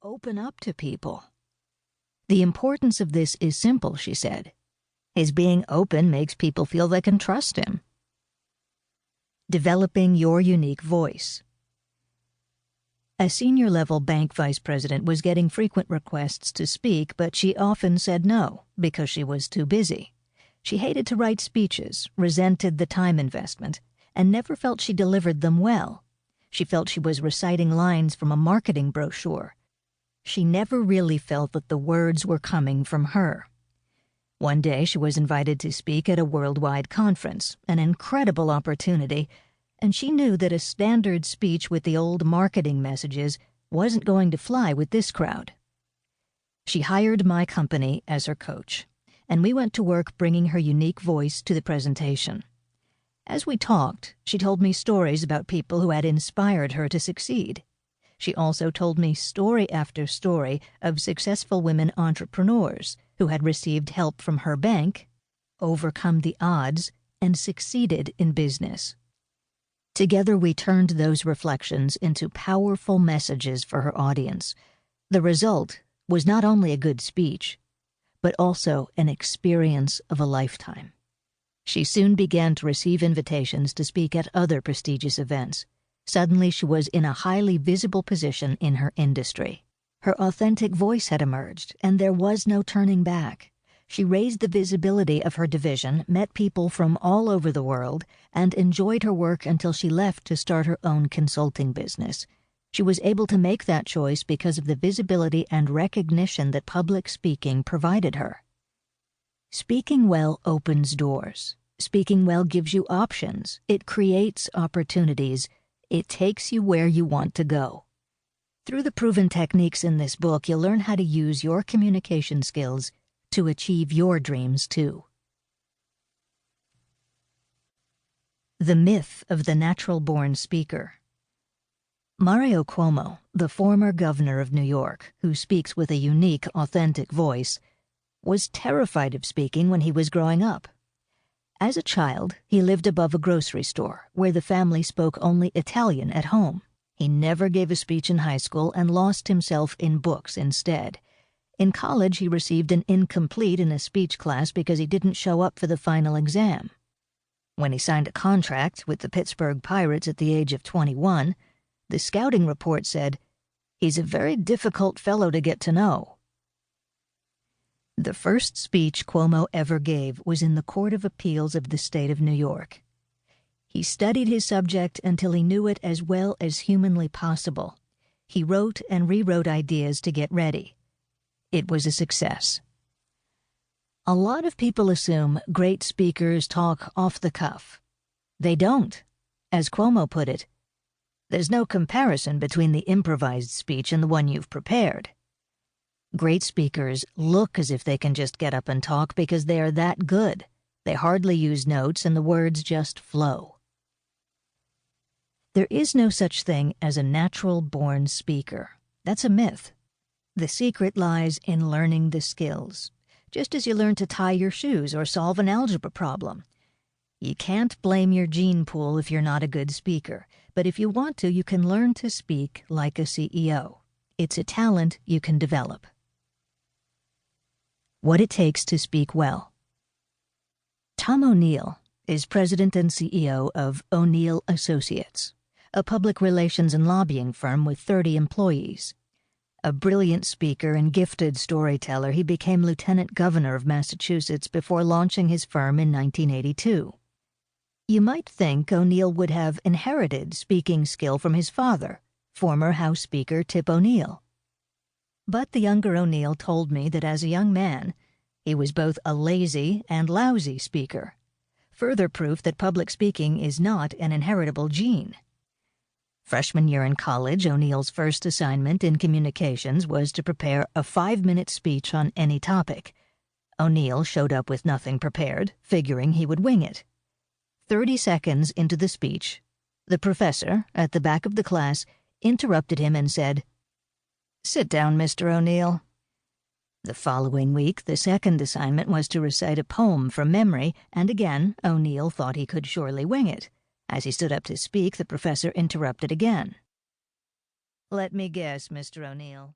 open up to people. The importance of this is simple, she said. His being open makes people feel they can trust him. Developing your unique voice. A senior-level bank vice president was getting frequent requests to speak, but she often said no because she was too busy. She hated to write speeches, resented the time investment, and never felt she delivered them well. She felt she was reciting lines from a marketing brochure. She never really felt that the words were coming from her. One day she was invited to speak at a worldwide conference, an incredible opportunity, and she knew that a standard speech with the old marketing messages wasn't going to fly with this crowd. She hired my company as her coach, and we went to work bringing her unique voice to the presentation. As we talked, she told me stories about people who had inspired her to succeed. She also told me story after story of successful women entrepreneurs who had received help from her bank, overcome the odds, and succeeded in business. Together we turned those reflections into powerful messages for her audience. The result was not only a good speech, but also an experience of a lifetime. She soon began to receive invitations to speak at other prestigious events. Suddenly she was in a highly visible position in her industry. Her authentic voice had emerged, and there was no turning back. She raised the visibility of her division, met people from all over the world, and enjoyed her work until she left to start her own consulting business. She was able to make that choice because of the visibility and recognition that public speaking provided her. Speaking well opens doors. Speaking well gives you options. It creates opportunities. It takes you where you want to go. Through the proven techniques in this book, you'll learn how to use your communication skills to achieve your dreams too. The myth of the natural-born speaker. Mario Cuomo, the former governor of New York, who speaks with a unique, authentic voice, was terrified of speaking when he was growing up. As a child, he lived above a grocery store, where the family spoke only Italian at home. He never gave a speech in high school and lost himself in books instead. In college, he received an incomplete in a speech class because he didn't show up for the final exam. When he signed a contract with the Pittsburgh Pirates at the age of 21, the scouting report said, "He's a very difficult fellow to get to know." The first speech Cuomo ever gave was in the Court of Appeals of the state of New York. He studied his subject until he knew it as well as humanly possible. He wrote and rewrote ideas to get ready. It was a success. A lot of people assume great speakers talk off the cuff. They don't. As Cuomo put it, there's no comparison between the improvised speech and the one you've prepared. Great speakers look as if they can just get up and talk because they are that good. They hardly use notes and the words just flow. There is no such thing as a natural-born speaker. That's a myth. The secret lies in learning the skills, just as you learn to tie your shoes or solve an algebra problem. You can't blame your gene pool if you're not a good speaker, but if you want to, you can learn to speak like a CEO. It's a talent you can develop. What it takes to speak well. Tom O'Neill is president and CEO of O'Neill Associates, a public relations and lobbying firm with 30 employees. A brilliant speaker and gifted storyteller, he became lieutenant governor of Massachusetts before launching his firm in 1982. You might think O'Neill would have inherited speaking skill from his father, former House Speaker Tip O'Neill. But the younger O'Neill told me that as a young man, he was both a lazy and lousy speaker. Further proof that public speaking is not an inheritable gene. Freshman year in college, O'Neill's first assignment in communications was to prepare a 5-minute speech on any topic. O'Neill showed up with nothing prepared, figuring he would wing it. 30 seconds into the speech, the professor, at the back of the class, interrupted him and said, "Sit down, Mr. O'Neill." The following week, the second assignment was to recite a poem from memory, and again, O'Neill thought he could surely wing it. As he stood up to speak, the professor interrupted again. "Let me guess, Mr. O'Neill.